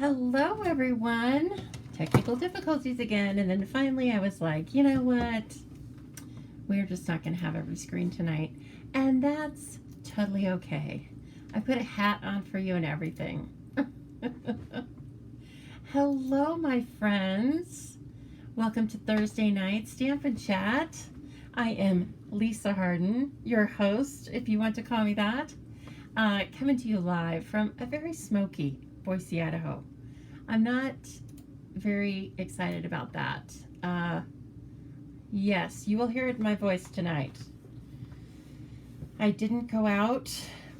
Hello, everyone. Technical difficulties again. And then finally I was like, you know what? We're just not going to have every screen tonight. And that's totally okay. I put a hat on for you and everything. Hello, my friends. Welcome to Thursday night Stampin' Chat. I am Lisa Harden, your host, if you want to call me that, coming to you live from a very smoky Boise, Idaho. I'm not very excited about that. Yes, you will hear it in my voice tonight. I didn't go out.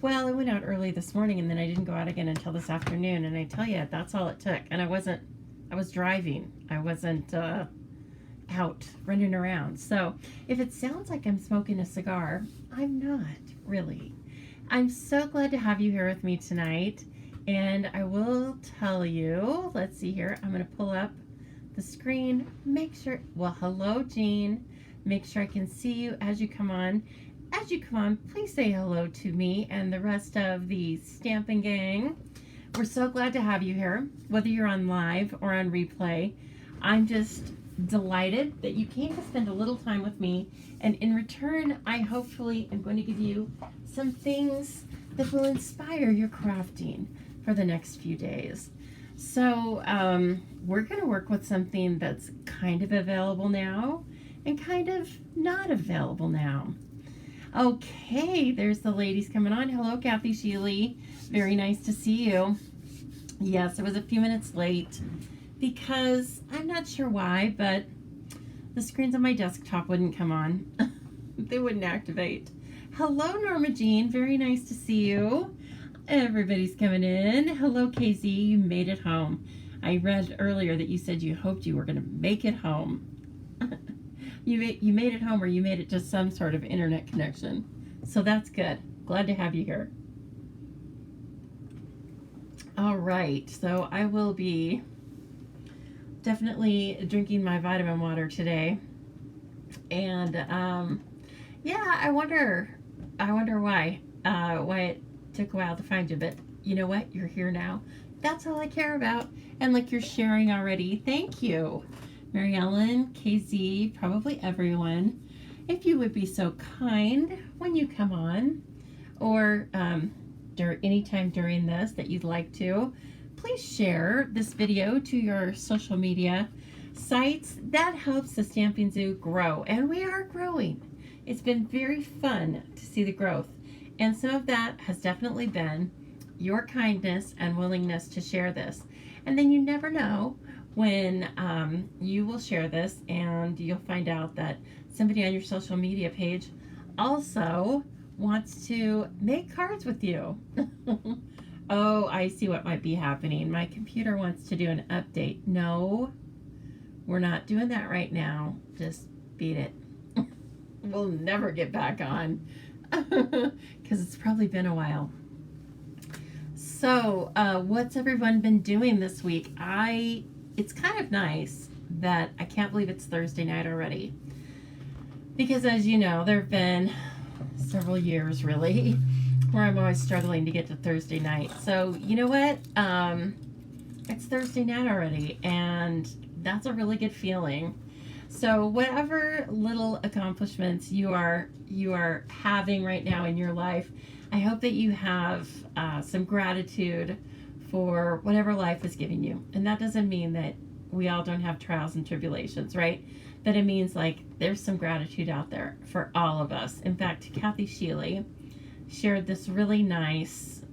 Well, I went out early this morning and then I didn't go out again until this afternoon. And I tell you, that's all it took. And I was driving. I wasn't out running around. So if it sounds like I'm smoking a cigar, I'm not really. I'm so glad to have you here with me tonight. And I will tell you, let's see here, I'm going to pull up the screen, make sure, well, hello, Jean. Make sure I can see you as you come on. As you come on, please say hello to me and the rest of the Stampin' Gang. We're so glad to have you here, whether you're on live or on replay. I'm just delighted that you came to spend a little time with me. And in return, I hopefully am going to give you some things that will inspire your crafting for the next few days. So we're going to work with something that's kind of available now and kind of not available now. Okay, there's the ladies coming on. Hello, Kathy Sheely. Very nice to see you. Yes, I was a few minutes late because I'm not sure why, but the screens on my desktop wouldn't come on. They wouldn't activate. Hello, Norma Jean. Very nice to see you. Everybody's coming in. Hello, KZ. You made it home. I read earlier that you said you hoped you were going to make it home. You made it home, or you made it to some sort of internet connection. So that's good. Glad to have you here. All right. So I will be definitely drinking my vitamin water today. And yeah, I wonder why it took a while to find you, but you know what? You're here now. That's all I care about. And like you're sharing already, thank you. Mary Ellen, KZ, probably everyone. If you would be so kind when you come on, or anytime during this that you'd like to, please share this video to your social media sites. That helps the Stampin' Zoo grow, and we are growing. It's been very fun to see the growth. And some of that has definitely been your kindness and willingness to share this. And then you never know when you will share this and you'll find out that somebody on your social media page also wants to make cards with you. Oh, I see what might be happening. My computer wants to do an update. No, we're not doing that right now. Just beat it. We'll never get back on. Because it's probably been a while. So what's everyone been doing this week? It's kind of nice that I can't believe it's Thursday night already, because as you know, there have been several years really where I'm always struggling to get to Thursday night. So you know what, it's Thursday night already, and that's a really good feeling. So whatever little accomplishments you are having right now in your life, I hope that you have some gratitude for whatever life is giving you. And that doesn't mean that we all don't have trials and tribulations, right? But it means like there's some gratitude out there for all of us. In fact, Kathy Sheely shared this really nice,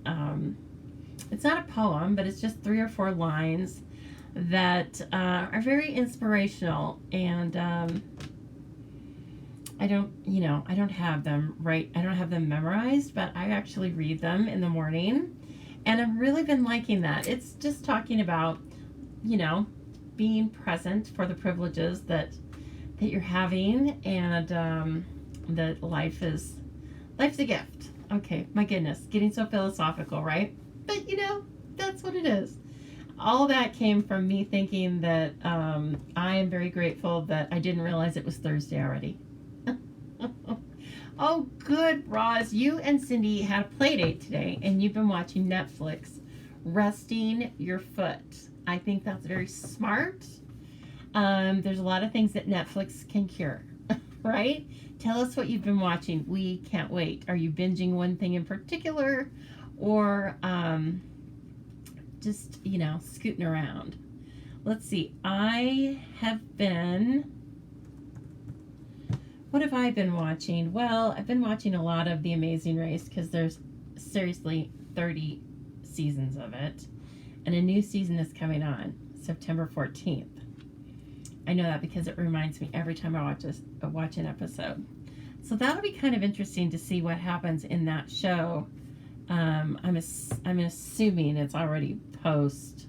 it's not a poem, but it's just 3 or 4 lines that are very inspirational, and I don't have them memorized, but I actually read them in the morning, and I've really been liking that. It's just talking about, being present for the privileges that you're having, and that life's a gift. Okay, my goodness, getting so philosophical, right? But that's what it is. All that came from me thinking that I am very grateful that I didn't realize it was Thursday already. Oh, good, Roz. You and Cindy had a play date today, and you've been watching Netflix resting your foot. I think that's very smart. There's a lot of things that Netflix can cure, right? Tell us what you've been watching. We can't wait. Are you binging one thing in particular, or just, scooting around? Let's see. What have I been watching? Well, I've been watching a lot of The Amazing Race because there's seriously 30 seasons of it. And a new season is coming on September 14th. I know that because it reminds me every time I watch an episode. So that'll be kind of interesting to see what happens in that show. I'm assuming it's already post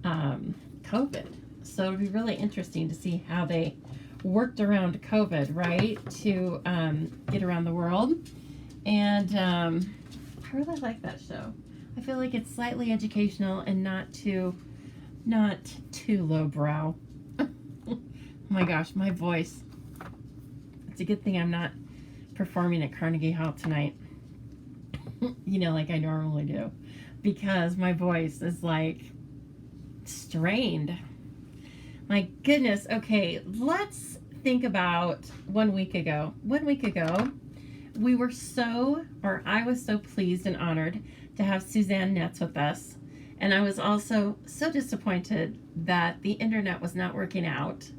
COVID. So it'll be really interesting to see how they worked around COVID, right, to get around the world. And I really like that show. I feel like it's slightly educational and not too lowbrow. Oh my gosh, my voice. It's a good thing I'm not performing at Carnegie Hall tonight, like I normally do, because my voice is like strained. My goodness. Okay, let's think about 1 week ago. 1 week ago, I was so pleased and honored to have Suzanne Netz with us. And I was also so disappointed that the internet was not working out.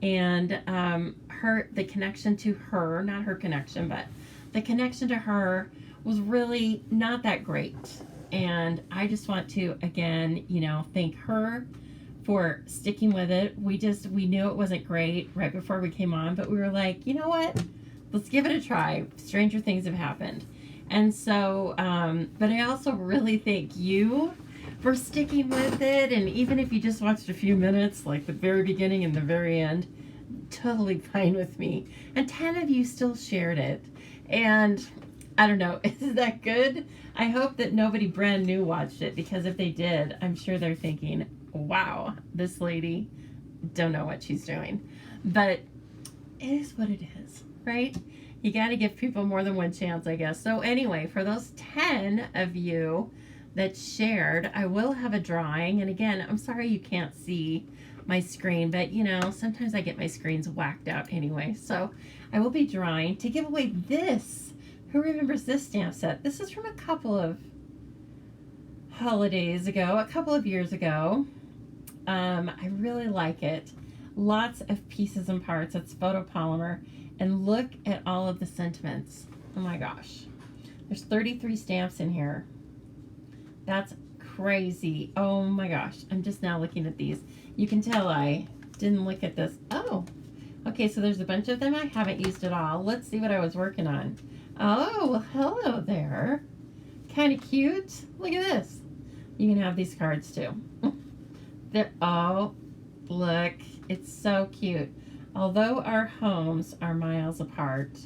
And the connection to her, not her connection, but the connection to her was really not that great. And I just want to, again, thank her for sticking with it. We knew it wasn't great right before we came on, but we were like, you know what? Let's give it a try. Stranger things have happened. And so, but I also really thank you for sticking with it. And even if you just watched a few minutes, like the very beginning and the very end, totally fine with me. And 10 of you still shared it. And I don't know, is that good? I hope that nobody brand new watched it, because if they did, I'm sure they're thinking, wow, this lady don't know what she's doing. But it is what it is, right? You got to give people more than one chance, I guess. So anyway, for those 10 of you that shared, I will have a drawing. And again, I'm sorry you can't see my screen, but sometimes I get my screens whacked out anyway. So I will be drawing to give away this. Who remembers this stamp set? This is from a couple of holidays ago, a couple of years ago. I really like it. Lots of pieces and parts. It's photopolymer. And look at all of the sentiments. Oh my gosh. There's 33 stamps in here. That's crazy. Oh my gosh. I'm just now looking at these. You can tell I didn't look at this. Oh, okay. So there's a bunch of them I haven't used at all. Let's see what I was working on. Oh, well, hello there. Kind of cute. Look at this. You can have these cards too. Oh, look. It's so cute. Although our homes are miles apart,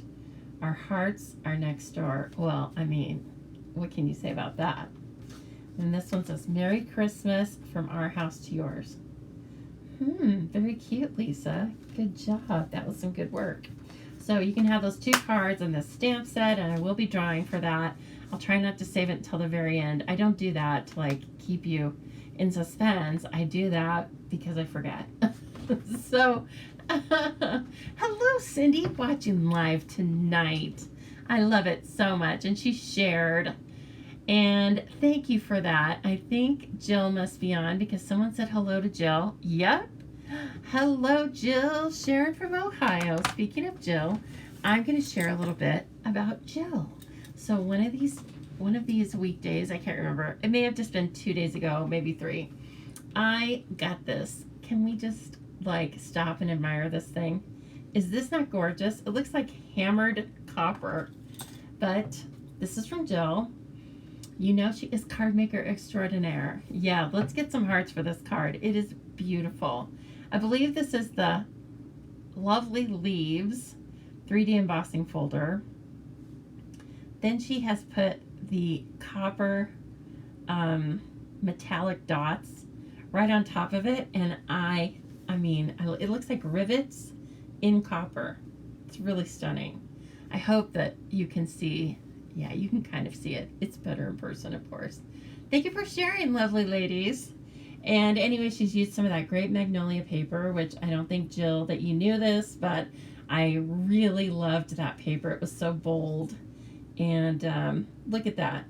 our hearts are next door. Well, I mean, what can you say about that? And this one says, Merry Christmas from our house to yours. Very cute, Lisa. Good job. That was some good work. So you can have those 2 cards and this stamp set, and I will be drawing for that. I'll try not to save it until the very end. I don't do that to keep you in suspense. I do that because I forget. So, hello, Cindy, watching live tonight. I love it so much. And she shared. And thank you for that. I think Jill must be on because someone said hello to Jill. Yep. Hello, Jill. Sharon from Ohio. Speaking of Jill, I'm going to share a little bit about Jill. So one of these weekdays, I can't remember. It may have just been 2 days ago, maybe 3. I got this. Can we just stop and admire this thing? Is this not gorgeous? It looks like hammered copper, but this is from Jill. She is card maker extraordinaire. Yeah, let's get some hearts for this card. It is beautiful. I believe this is the Lovely Leaves 3D embossing folder. Then she has put the copper metallic dots right on top of it, and I mean, it looks like rivets in copper. It's really stunning. I hope that you can see. Yeah, you can kind of see it. It's better in person, of course. Thank you for sharing, lovely ladies. And anyway, she's used some of that great magnolia paper, which I don't think, Jill, that you knew this, but I really loved that paper. It was so bold. And look at that.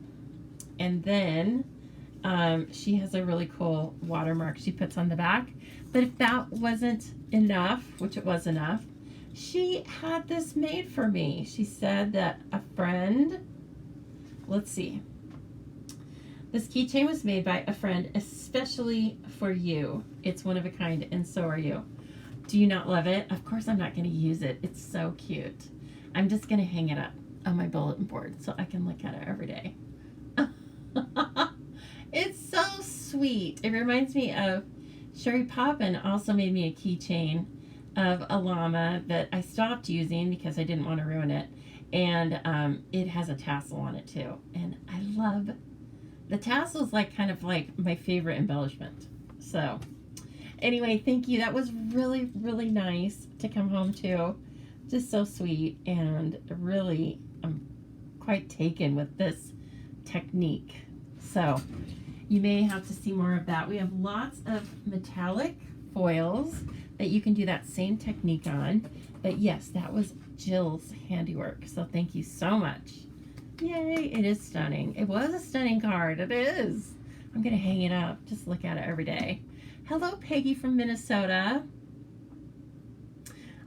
And then she has a really cool watermark she puts on the back. But if that wasn't enough, which it was enough, she had this made for me. She said that a friend, let's see, this keychain was made by a friend especially for you. It's one of a kind, and so are you. Do you not love it? Of course I'm not going to use it. It's so cute. I'm just going to hang it up on my bulletin board so I can look at it every day. It's so sweet. It reminds me of Sherry Poppin also made me a keychain of a llama that I stopped using because I didn't want to ruin it. And it has a tassel on it too. And I love the tassel. Is like kind of like my favorite embellishment. So anyway, thank you. That was really, really nice to come home to. Just so sweet, and really I'm quite taken with this technique. So you may have to see more of that. We have lots of metallic foils that you can do that same technique on. But yes, that was Jill's handiwork. So thank you so much. Yay, it is stunning. It was a stunning card. It is. I'm going to hang it up. Just look at it every day. Hello, Peggy from Minnesota.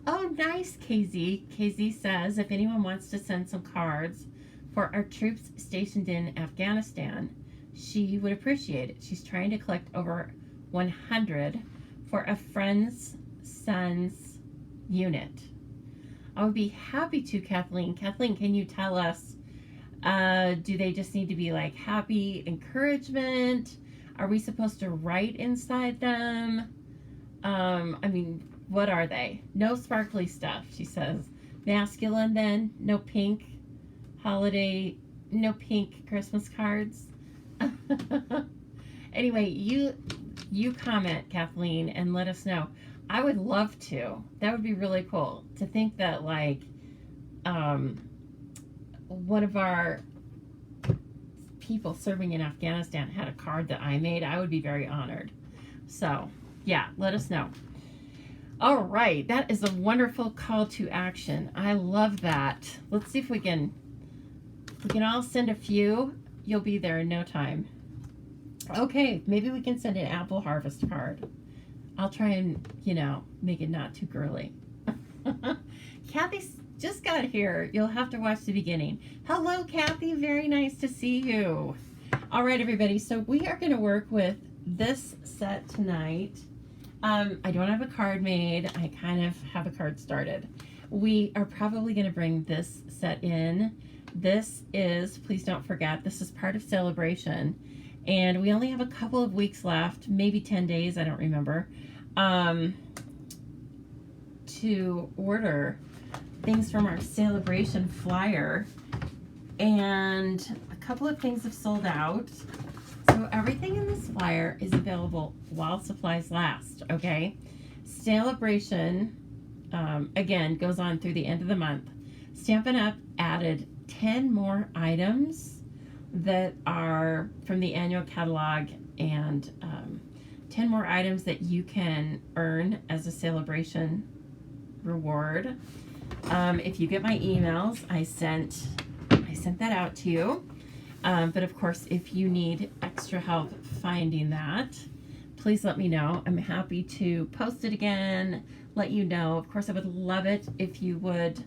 Oh, nice, KZ. KZ says, if anyone wants to send some cards for our troops stationed in Afghanistan, she would appreciate it. She's trying to collect over 100 for a friend's son's unit. I would be happy to, Kathleen. Kathleen, can you tell us, do they just need to be like happy encouragement? Are we supposed to write inside them? I mean, what are they? No sparkly stuff, she says. Masculine then? No pink holiday, no pink Christmas cards? Anyway, you comment, Kathleen, and let us know. I would love to. That would be really cool to think that, like, one of our people serving in Afghanistan had a card that I made. I would be very honored. So yeah, let us know. All right, that is a wonderful call to action. I love that. Let's see if we can all send a few. You'll be there in no time. Okay, maybe we can send an apple harvest card. I'll try and, make it not too girly. Kathy just got here. You'll have to watch the beginning. Hello, Kathy. Very nice to see you. All right, everybody. So we are going to work with this set tonight. I don't have a card made. I kind of have a card started. We are probably going to bring this set in. This is, please don't forget, this is part of Celebration. And we only have a couple of weeks left, maybe 10 days, I don't remember, to order things from our Celebration flyer. And a couple of things have sold out. So everything in this flyer is available while supplies last, okay? Celebration, again, goes on through the end of the month. Stampin' Up! Added 10 more items that are from the annual catalog, and 10 more items that you can earn as a Celebration reward. If you get my emails, I sent that out to you. But of course, if you need extra help finding that, please let me know. I'm happy to post it again, let you know. Of course, I would love it if you would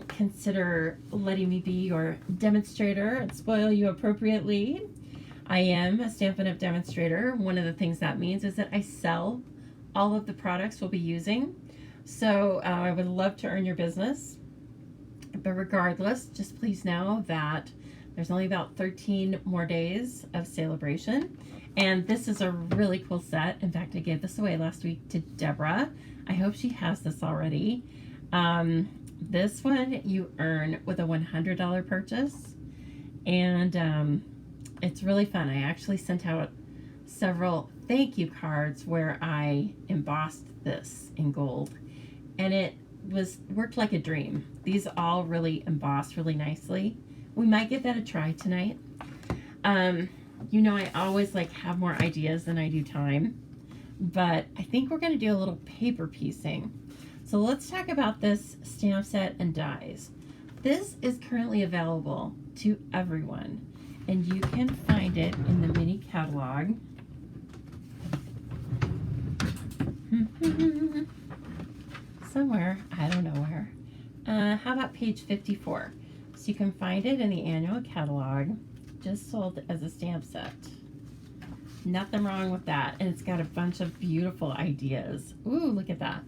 consider letting me be your demonstrator and spoil you appropriately. I am a Stampin' Up! Demonstrator. One of the things that means is that I sell all of the products we'll be using. So I would love to earn your business. But regardless, just please know that there's only about 13 more days of Celebration. And this is a really cool set. In fact, I gave this away last week to Deborah. I hope she has this already. This one you earn with a $100 purchase. And it's really fun. I actually sent out several thank you cards where I embossed this in gold. And it worked like a dream. These all really embossed really nicely. We might give that a try tonight. You know, I always like have more ideas than I do time, but I think we're going to do a little paper piecing. So let's talk about this stamp set and dies. This is currently available to everyone, and you can find it in the mini catalog. Somewhere, I don't know where. How about page 54? So you can find it in the annual catalog, just sold as a stamp set. Nothing wrong with that, and it's got a bunch of beautiful ideas. Ooh, look at that.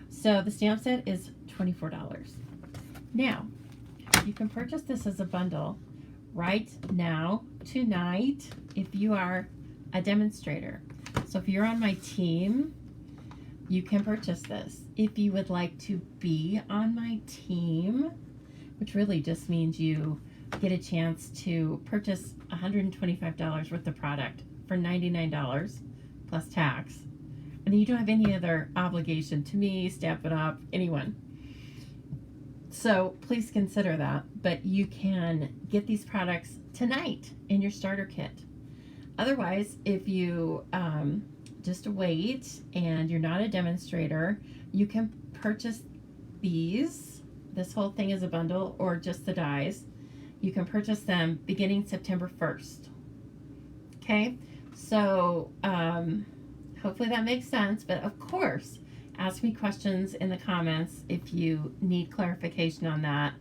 So the stamp set is $24. Now, you can purchase this as a bundle right now, tonight, if you are a demonstrator. So if you're on my team, you can purchase this. If you would like to be on my team, which really just means you get a chance to purchase $125 worth of product for $99 plus tax, and then you don't have any other obligation to me, Stamp It Up, anyone. So please consider that, but you can get these products tonight in your starter kit. Otherwise, if you just wait and you're not a demonstrator, you can purchase these. This whole thing is a bundle, or just the dies. You can purchase them beginning September 1st. Okay, so hopefully that makes sense, but of course, ask me questions in the comments if you need clarification on that.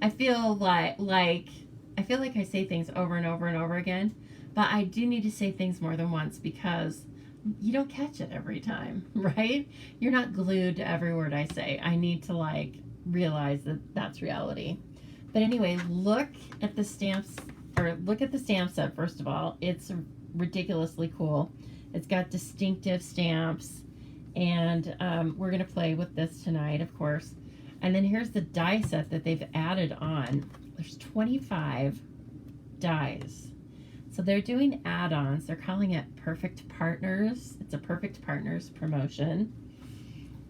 I feel like I say things over and over and over again, but I do need to say things more than once because you don't catch it every time, right? You're not glued to every word I say. I need to realize that that's reality. But anyway, look at the stamps, or look at the stamp set first of all. It's ridiculously cool. It's got distinctive stamps, and we're gonna play with this tonight, of course. And then here's the die set that they've added on. There's 25 dies. So they're doing add-ons. They're calling it Perfect Partners. It's a Perfect Partners promotion.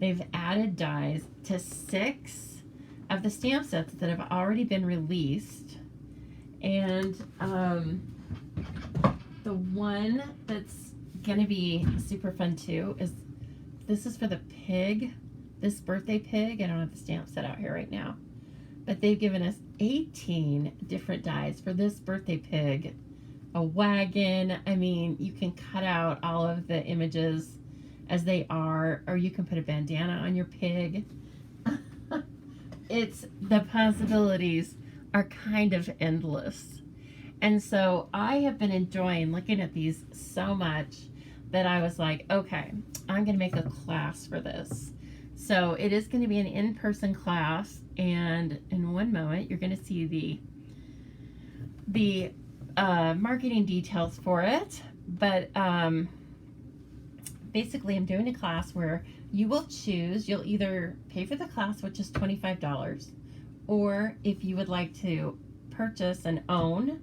They've added dies to 6 of the stamp sets that have already been released. And the one that's gonna be super fun too is, this is for the pig, this birthday pig. I don't have the stamp set out here right now, but they've given us 18 different dies for this birthday pig. A wagon. I mean, you can cut out all of the images as they are, or you can put a bandana on your pig. The possibilities are kind of endless. And so I have been enjoying looking at these so much that I was like, okay, I'm going to make a class for this. So it is going to be an in-person class, and in one moment you're going to see the marketing details for it, but basically I'm doing a class where you will choose, you'll either pay for the class, which is $25, or if you would like to purchase and own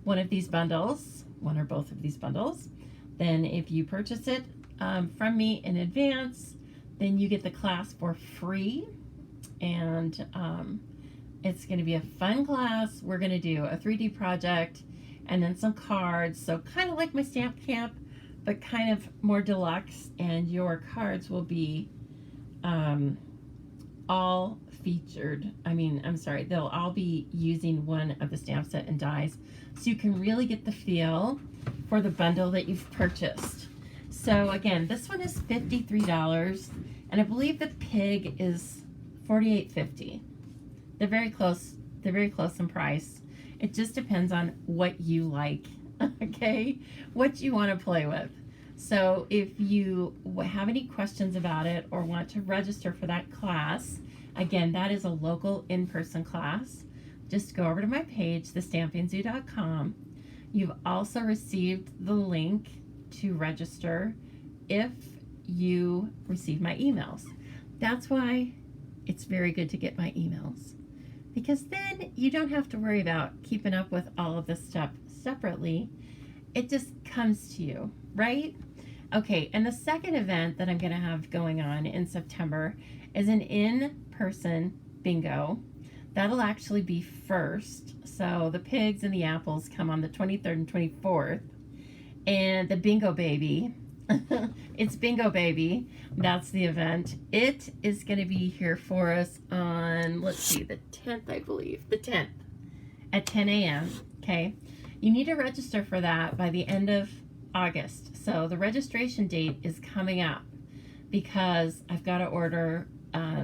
one of these bundles, one or both of these bundles, then if you purchase it from me in advance, then you get the class for free. And it's going to be a fun class. We're going to do a 3D project and then some cards, so kind of like my stamp camp, but kind of more deluxe, and your cards will be all featured. They'll all be using one of the stamp set and dies, so you can really get the feel for the bundle that you've purchased. So again, this one is $53, and I believe the pig is $48.50. They're very close in price. It just depends on what you like, okay? What you want to play with. So if you have any questions about it or want to register for that class, again, that is a local in-person class. Just go over to my page, thestampingzoo.com. You've also received the link to register if you receive my emails. That's why it's very good to get my emails, because then you don't have to worry about keeping up with all of this stuff separately. It just comes to you, right? Okay, and the second event that I'm going to have going on in September is an in-person bingo. That'll actually be first. So the pigs and the apples come on the 23rd and 24th. and the Bingo Baby. It's Bingo Baby. That's the event. It is going to be here for us on, let's see, the 10th, I believe. The 10th at 10 a.m. Okay. You need to register for that by the end of August. So the registration date is coming up because I've got to order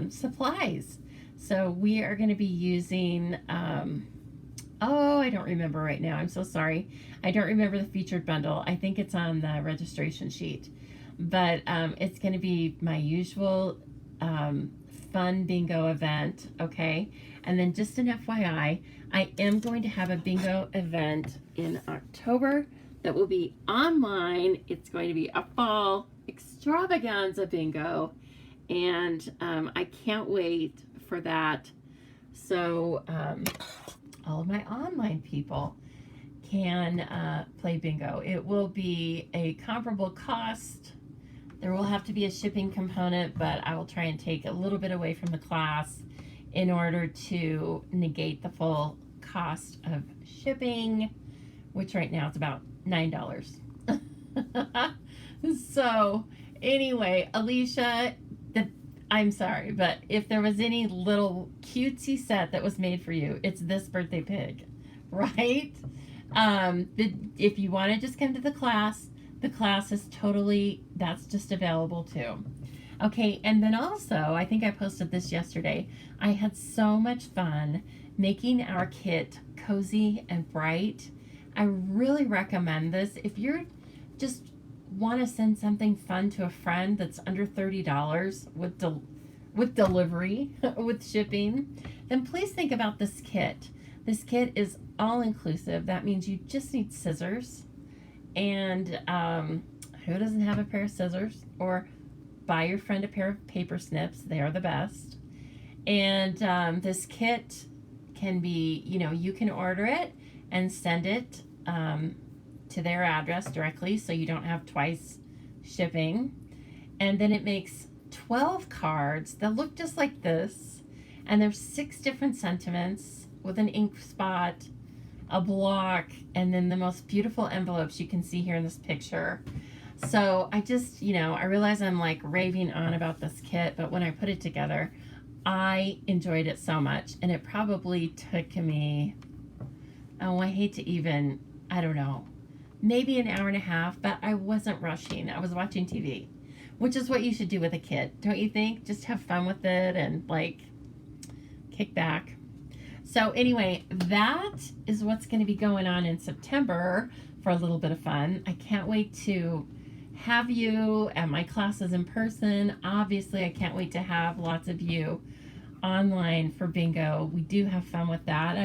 supplies. So we are going to be using, oh, I don't remember right now. I'm so sorry. I don't remember the featured bundle. I think it's on the registration sheet. But it's going to be my usual fun bingo event, okay? And then just an FYI, I am going to have a bingo event in October that will be online. It's going to be a fall extravaganza bingo, and I can't wait for that. So all of my online people can play bingo. It will be a comparable cost. There will have to be a shipping component, but I will try and take a little bit away from the class in order to negate the full cost of shipping, which right now is about $9. So anyway, Alicia, I'm sorry, but if there was any little cutesy set that was made for you, it's this birthday pig, right? If you want to just come to the class is totally, that's just available too. Okay, and then also, I think I posted this yesterday, I had so much fun making our kit cozy and bright. I really recommend this. If you're just want to send something fun to a friend that's under $30 with delivery, with shipping, then please think about this kit. This kit is all inclusive. That means you just need scissors. And who doesn't have a pair of scissors? Or buy your friend a pair of paper snips. They are the best. And this kit can be, you can order it and send it to their address directly, so you don't have twice shipping. And then it makes 12 cards that look just like this. And there's 6 different sentiments with an ink spot, a block, and then the most beautiful envelopes you can see here in this picture. So I just, I realize I'm like raving on about this kit, but when I put it together, I enjoyed it so much. And it probably took me, I hate to even, I don't know, maybe an hour and a half, but I wasn't rushing. I was watching TV, which is what you should do with a kit, don't you think? Just have fun with it and like kick back. So anyway, that is what's going to be going on in September for a little bit of fun. I can't wait to have you at my classes in person. Obviously, I can't wait to have lots of you online for bingo. We do have fun with that.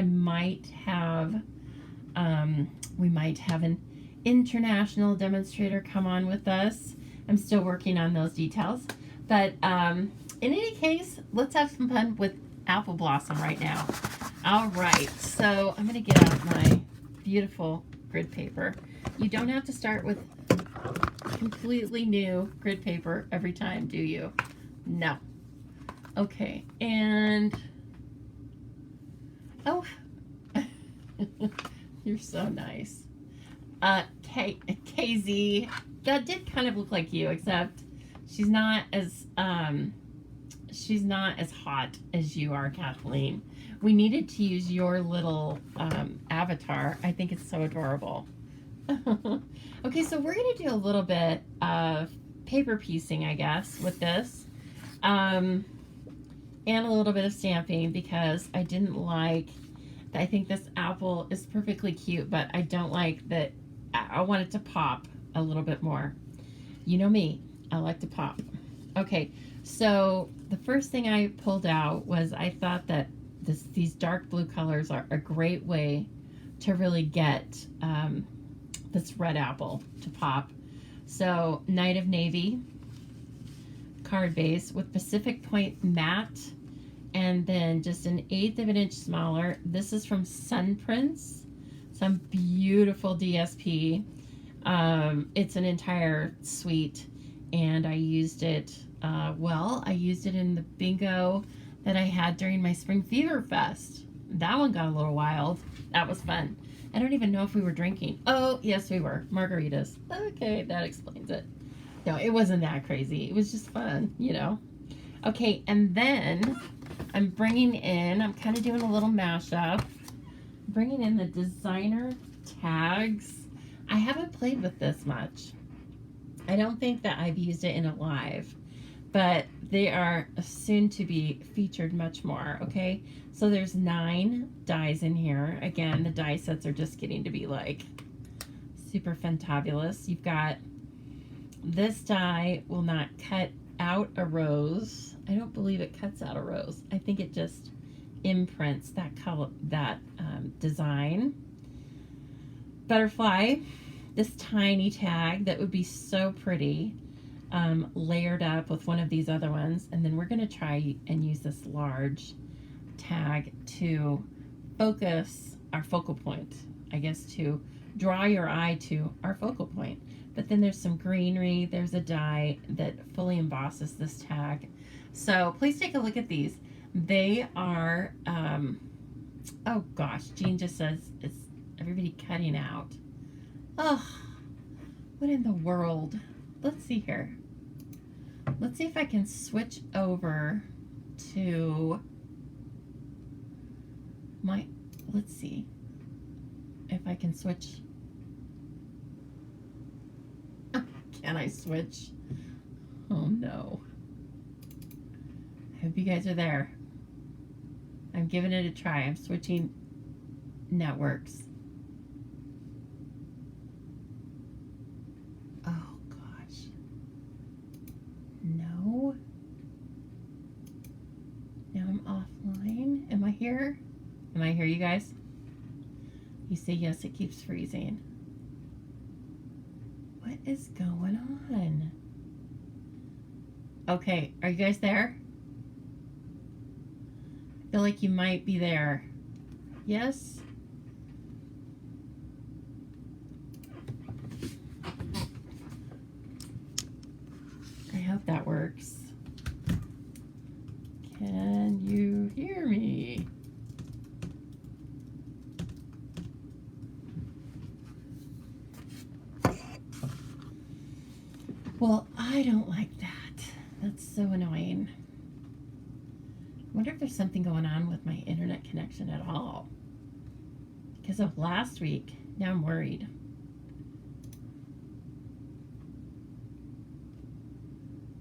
We might have an international demonstrator come on with us. I'm still working on those details. But in any case, let's have some fun with Apple Blossom right now. All right, so I'm going to get out my beautiful grid paper. You don't have to start with completely new grid paper every time, do you? No. Okay, and oh, you're so nice. KZ, that did kind of look like you, except she's not as hot as you are, Kathleen. We needed to use your little avatar. I think it's so adorable. Okay, so we're going to do a little bit of paper piecing, I guess, with this. And a little bit of stamping, because I didn't like, I think this apple is perfectly cute, but I don't like that. I want it to pop a little bit more. You know me, I like to pop. Okay, so the first thing I pulled out was I thought that these dark blue colors are a great way to really get this red apple to pop. So Night of Navy card base with Pacific Point matte, and then just an 1/8 of an inch smaller. This is from Sun Prince, some beautiful DSP. It's an entire suite, and I used it, I used it in the bingo that I had during my Spring Fever Fest. That one got a little wild. That was fun. I don't even know if we were drinking. Oh, yes, we were. Margaritas. Okay, that explains it. No, it wasn't that crazy. It was just fun, you know. Okay, and then I'm bringing in, I'm kind of doing a little mashup, bringing in the designer tags. I haven't played with this much. I don't think that I've used it in a live, but they are soon to be featured much more, okay? So there's 9 dies in here. Again, the die sets are just getting to be like super fantabulous. You've got this die will not cut out a rose. I don't believe it cuts out a rose. I think it just imprints that color, that design. Butterfly, this tiny tag that would be so pretty, layered up with one of these other ones, and then we're going to try and use this large tag to focus our focal point, I guess, to draw your eye to our focal point. But then there's some greenery. There's a die that fully embosses this tag. So please take a look at these. They are, oh gosh, Jean just says, is everybody cutting out? Oh, what in the world? Let's see here. Let's see if I can switch over to my, let's see if I can switch. Can I switch? Oh no. I hope you guys are there. I'm giving it a try. I'm switching networks. Oh gosh. No. Now I'm offline. Am I here? Am I here, you guys? You say yes, it keeps freezing. What is going on? Okay, are you guys there? I feel like you might be there. Yes? I hope that works. Can you hear me? Well, I don't like that. That's so annoying. I wonder if there's something going on with my internet connection at all. Because of last week, now I'm worried.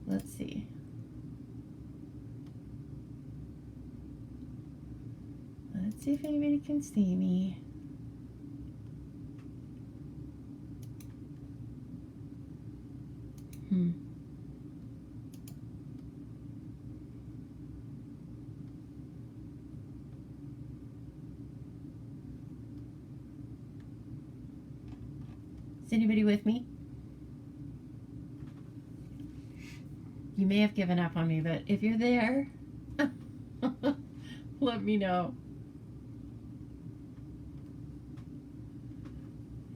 Let's see. Let's see if anybody can see me. Is anybody with me? You may have given up on me, but if you're there, let me know.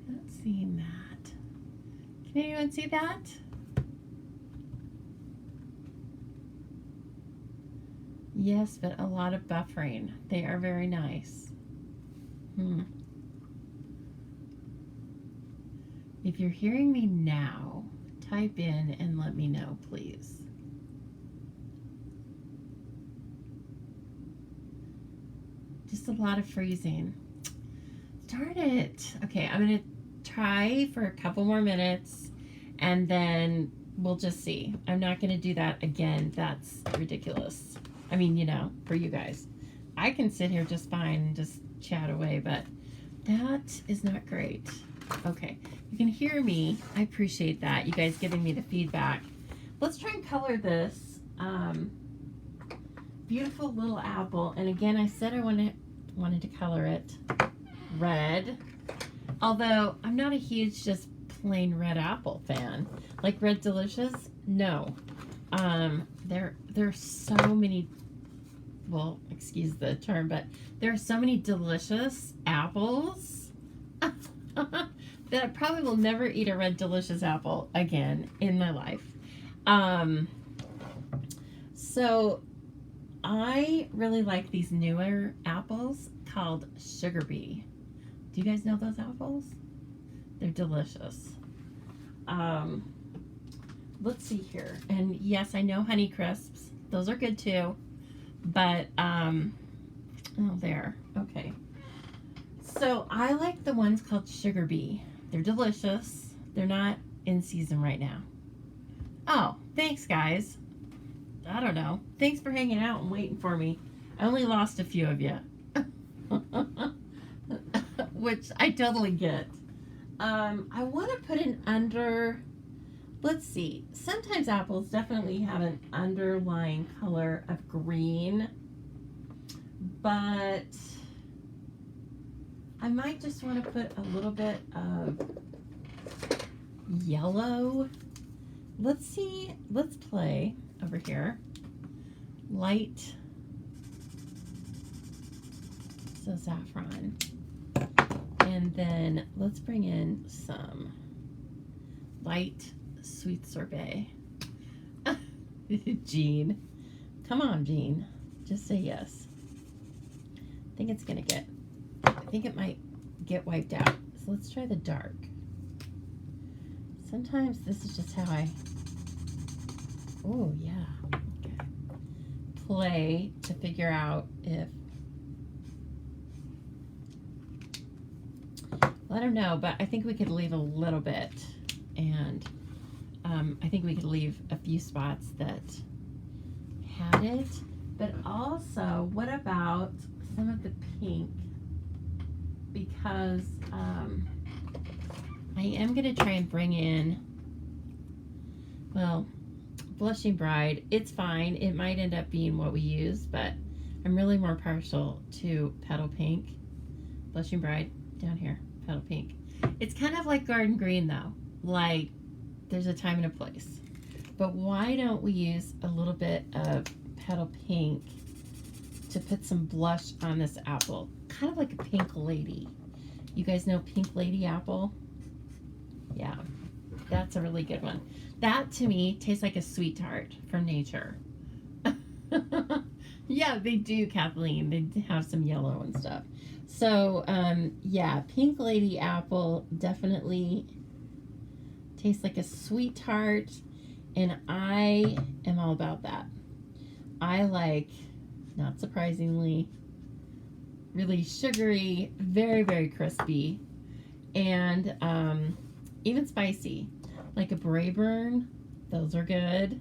Not seeing that. Can anyone see that? Yes, but a lot of buffering. They are very nice. If you're hearing me now, type in and let me know, please. Just a lot of freezing. Darn it. Okay, I'm going to try for a couple more minutes and then we'll just see. I'm not going to do that again. That's ridiculous. I mean, you know, for you guys. I can sit here just fine and just chat away, but that is not great. Okay, you can hear me. I appreciate that. You guys giving me the feedback. Let's try and color this beautiful little apple. And again, I said I wanted to color it red. Although I'm not a huge just plain red apple fan. Like Red Delicious, no. There are so many, well, excuse the term, but there are so many delicious apples that I probably will never eat a Red Delicious apple again in my life. So I really like these newer apples called Sugar Bee. Do you guys know those apples? They're delicious. Let's see here. And yes, I know Honey Crisps. Those are good too. But, oh, there. Okay. So I like the ones called Sugar Bee. They're delicious. They're not in season right now. Oh, thanks, guys. I don't know. Thanks for hanging out and waiting for me. I only lost a few of you. Which I totally get. I want to put an under... Let's see. Sometimes apples definitely have an underlying color of green. But I might just want to put a little bit of yellow. Let's see. Let's play over here. Light. So saffron. And then let's bring in some light sweet sorbet. Jean. Come on, Jean. Just say yes. I think it's gonna get, I think it might get wiped out. So let's try the dark. Sometimes this is just how I, oh yeah, okay. Play to figure out if, well, I don't know, but I think we could leave a little bit, and I think we could leave a few spots that had it, but also, what about some of the pink? Because I am going to try and bring in, well, Blushing Bride. It's fine. It might end up being what we use, but I'm really more partial to Petal Pink. Blushing Bride, down here, Petal Pink. It's kind of like Garden Green, though. Like, there's a time and a place. But why don't we use a little bit of Petal Pink to put some blush on this apple? Kind of like a Pink Lady. You guys know Pink Lady apple? Yeah, that's a really good one. That, to me, tastes like a sweet tart from nature. Yeah, they do, Kathleen. They have some yellow and stuff. So, yeah, Pink Lady apple definitely tastes like a sweet tart, and I am all about that. I like, not surprisingly, really sugary, very, very crispy, and even spicy. Like a Braeburn, those are good.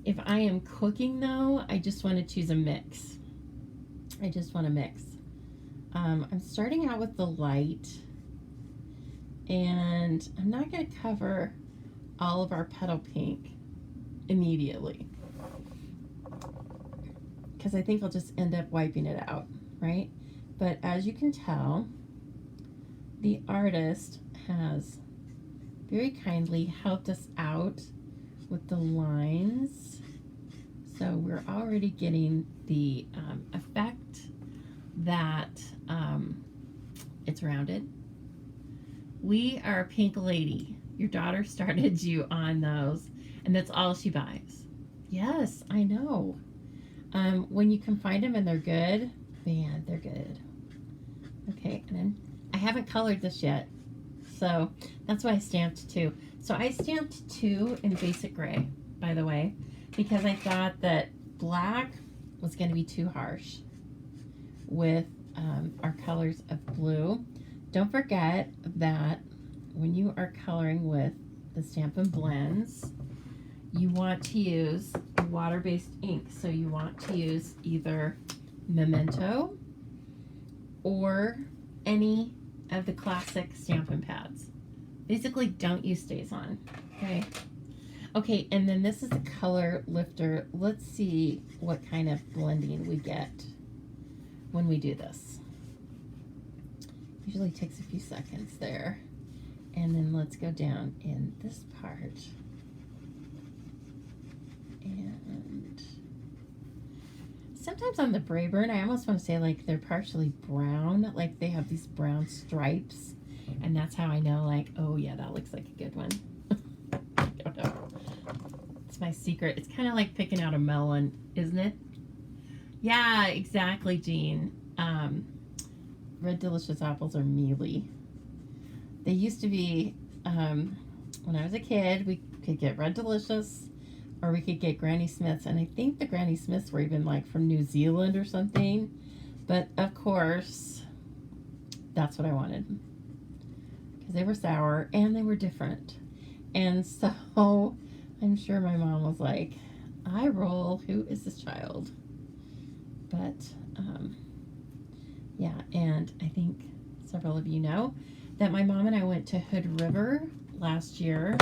If I am cooking, though, I just want to choose a mix. I just want to mix. I'm starting out with the light, and I'm not going to cover all of our Petal Pink immediately, because I think I'll just end up wiping it out, right? But as you can tell, the artist has very kindly helped us out with the lines. So we're already getting the effect that it's rounded. We are Pink Lady. Your daughter started you on those, and that's all she buys. Yes, I know. When you can find them and they're good, man, they're good. Okay, and then I haven't colored this yet, so that's why I stamped 2. So I stamped 2 in basic gray, by the way, because I thought that black was going to be too harsh with our colors of blue. Don't forget that when you are coloring with the Stampin' Blends, you want to use water-based ink. So you want to use either Memento or any of the classic Stampin' pads. Basically, don't use StazOn, okay? Okay, and then this is the color lifter. Let's see what kind of blending we get when we do this. Usually takes a few seconds there. And then let's go down in this part. And sometimes on the Braeburn, I almost want to say like they're partially brown, like they have these brown stripes. And that's how I know, like, oh yeah, that looks like a good one. I don't know. It's my secret. It's kind of like picking out a melon, isn't it? Yeah, exactly, Jean. Red Delicious apples are mealy. They used to be, when I was a kid, we could get Red Delicious or we could get Granny Smiths. And I think the Granny Smiths were even like from New Zealand or something. But of course, that's what I wanted. Because they were sour and they were different. And so I'm sure my mom was like, eye roll, who is this child? But yeah, and I think several of you know that my mom and I went to Hood River last year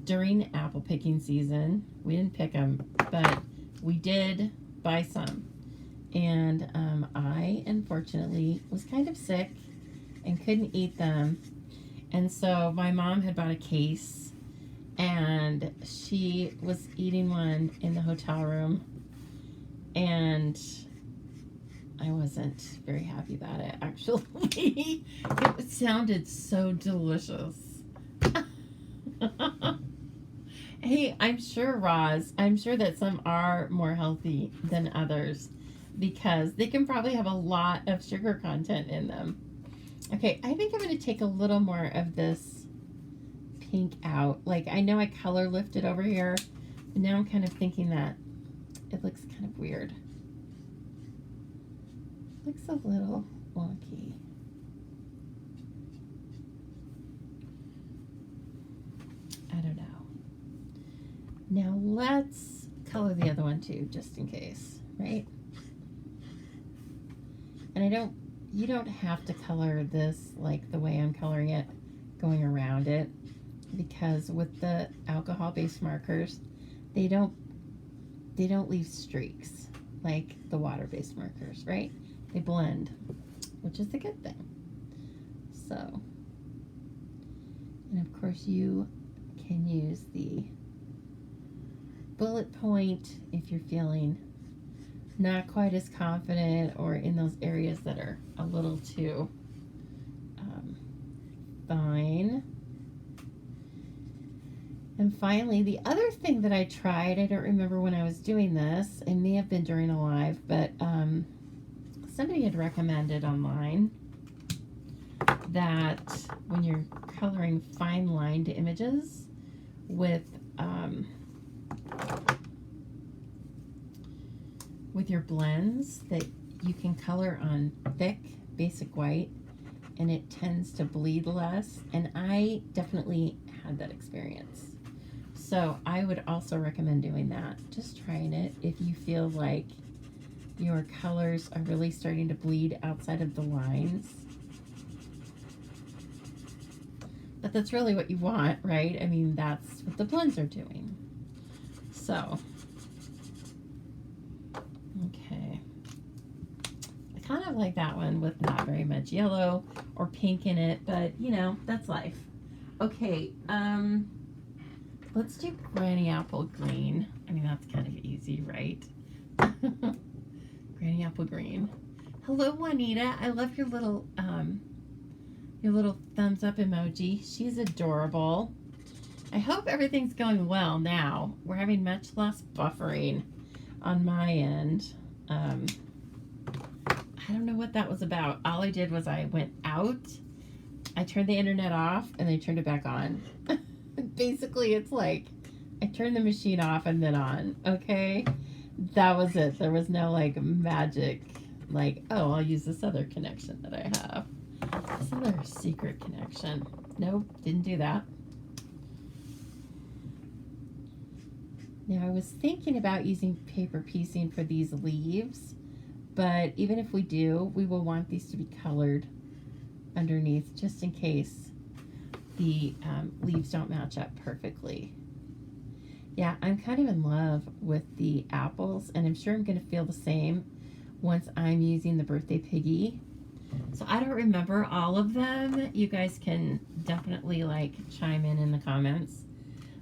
during apple picking season. We didn't pick them, but we did buy some. And I, unfortunately, was kind of sick and couldn't eat them. And so my mom had bought a case, and she was eating one in the hotel room, and I wasn't very happy about it, actually. It sounded so delicious. Hey, I'm sure, Roz, I'm sure that some are more healthy than others because they can probably have a lot of sugar content in them. Okay, I think I'm going to take a little more of this pink out. Like, I know I color lifted over here, but now I'm kind of thinking that it looks kind of weird. Looks a little wonky. I don't know. Now let's color the other one too, just in case, right? And you don't have to color this like the way I'm coloring it, going around it, because with the alcohol-based markers, they don't leave streaks like the water-based markers, right? They blend, which is a good thing. So, and of course you can use the bullet point if you're feeling not quite as confident or in those areas that are a little too fine. And finally, the other thing that I tried, I don't remember when I was doing this, it may have been during a live, but somebody had recommended online that when you're coloring fine lined images with your blends, that you can color on thick basic white and it tends to bleed less, and I definitely had that experience. So I would also recommend doing that. Just trying it if you feel like your colors are really starting to bleed outside of the lines. But that's really what you want, right? I mean, that's what the blends are doing. So, okay. I kind of like that one with not very much yellow or pink in it, but you know, that's life. Okay, let's do Granny Apple Green. I mean, that's kind of easy, right? Granny Apple Green. Hello, Juanita. I love your little thumbs up emoji. She's adorable. I hope everything's going well now. We're having much less buffering on my end. I don't know what that was about. All I did was I went out, I turned the internet off, and I turned it back on. Basically, it's like I turned the machine off and then on, okay? That was it. There was no like magic, like, oh, I'll use this other connection that I have. This other secret connection. Nope, didn't do that. Now, I was thinking about using paper piecing for these leaves, but even if we do, we will want these to be colored underneath just in case the leaves don't match up perfectly. Yeah, I'm kind of in love with the apples, and I'm sure I'm going to feel the same once I'm using the Birthday Piggy. So I don't remember all of them. You guys can definitely like chime in the comments.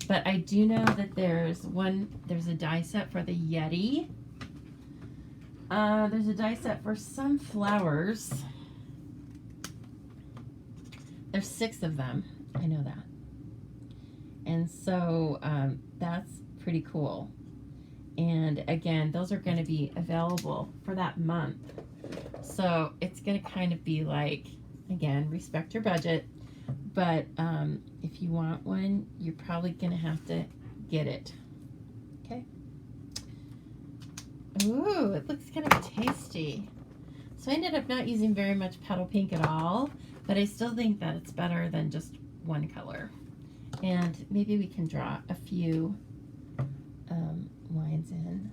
But I do know that there's a die set for the Yeti. There's a die set for some flowers. There's 6 of them. I know that. And so that's pretty cool. And again, those are going to be available for that month. So it's going to kind of be like, again, respect your budget. But if you want one, you're probably going to have to get it. Okay. Ooh, it looks kind of tasty. So I ended up not using very much petal pink at all, but I still think that it's better than just one color. And maybe we can draw a few lines in,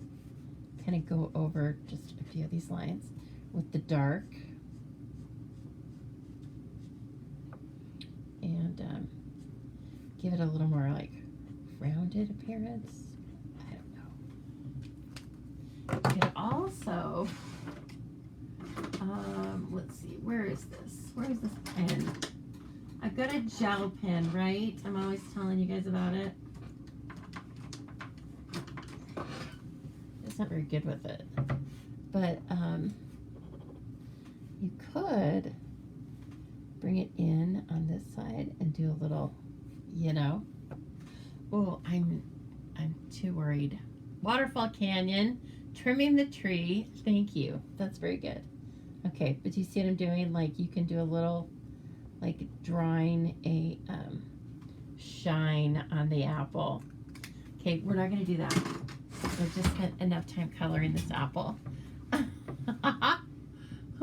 kind of go over just a few of these lines with the dark. And give it a little more like rounded appearance. I don't know. You could also, let's see, where is this? Where is this pen? I've got a gel pen, right? I'm always telling you guys about it. It's not very good with it. But you could bring it in on this side and do a little, you know. Oh, I'm too worried. Waterfall Canyon, trimming the tree. Thank you. That's very good. Okay, but do you see what I'm doing? Like you can do a little, like drawing a shine on the apple. Okay, we're not going to do that. We've just spent enough time coloring this apple.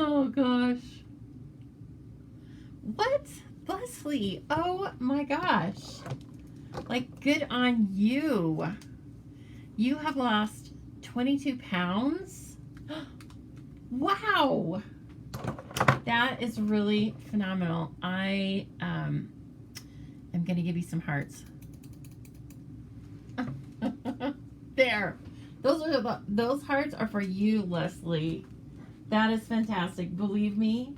Oh gosh. What? Leslie, oh my gosh. Like, good on you. You have lost 22 pounds? Wow. That is really phenomenal. I am going to give you some hearts. There. Those hearts are for you, Leslie. That is fantastic. Believe me,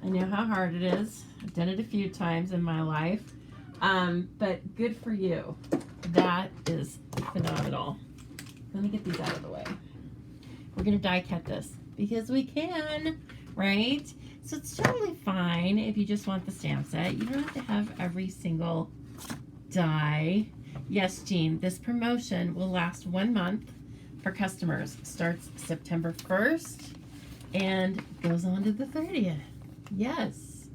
I know how hard it is. I've done it a few times in my life. But good for you. That is phenomenal. Let me get these out of the way. We're going to die cut this because we can, right? So it's totally fine if you just want the stamp set. You don't have to have every single die. Yes, Jean, this promotion will last 1 month for customers. Starts September 1st and goes on to the 30th. Yes.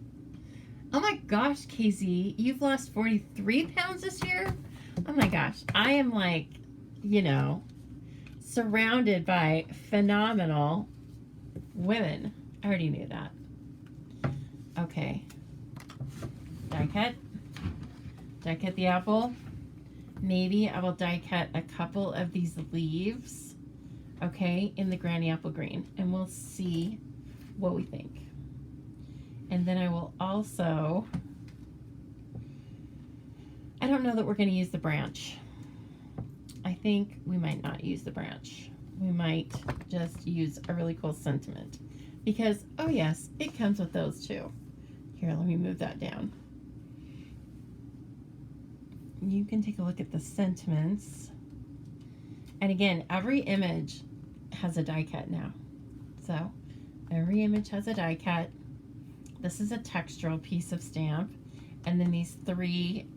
Oh my gosh, KZ, you've lost 43 pounds this year? Oh my gosh, I am like, you know, surrounded by phenomenal women. I already knew that. Okay. Die cut. Die cut the apple. Maybe I will die cut a couple of these leaves, okay, in the Granny Apple Green, and we'll see what we think. And then I will also, I don't know that we're going to use the branch. I think we might not use the branch. We might just use a really cool sentiment because, oh yes, it comes with those too. Here, let me move that down. You can take a look at the sentiments. And again, every image has a die cut now. So every image has a die cut. This is a textural piece of stamp. And then these 3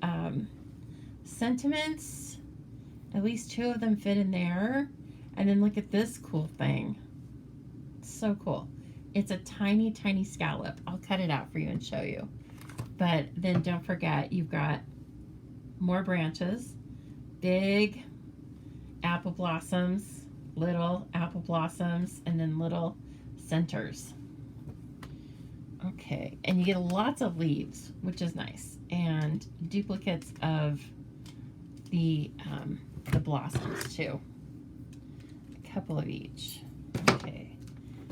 sentiments, at least 2 of them fit in there. And then look at this cool thing. So cool. It's a tiny, tiny scallop. I'll cut it out for you and show you. But then don't forget, you've got more branches, big apple blossoms, little apple blossoms, and then little centers. Okay, and you get lots of leaves, which is nice, and duplicates of the blossoms too. A couple of each. Okay,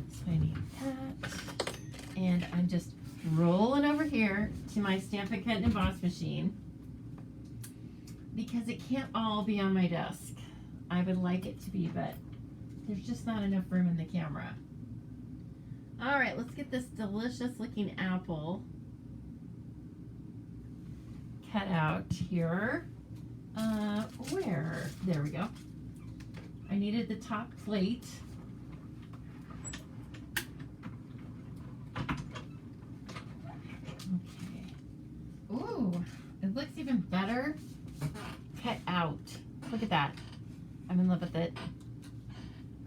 so I need that, and I'm just rolling over here to my Stamp It, Cut, and Emboss machine, because it can't all be on my desk. I would like it to be, but there's just not enough room in the camera. All right, let's get this delicious looking apple cut out here. Where? There we go. I needed the top plate. Okay. Ooh, it looks even better cut out. Look at that. I'm in love with it.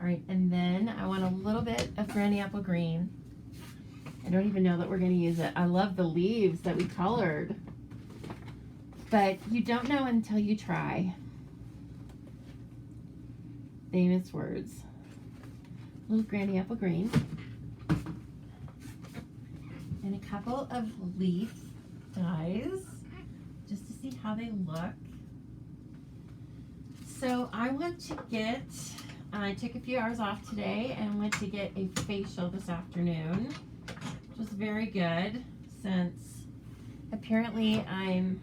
All right, and then I want a little bit of Granny Apple Green. I don't even know that we're going to use it. I love the leaves that we colored. But you don't know until you try. Famous words. Little Granny Apple Green. And a couple of leaf dyes, just to see how they look. So I want to get, I took a few hours off today and went to get a facial this afternoon, which was very good since apparently I'm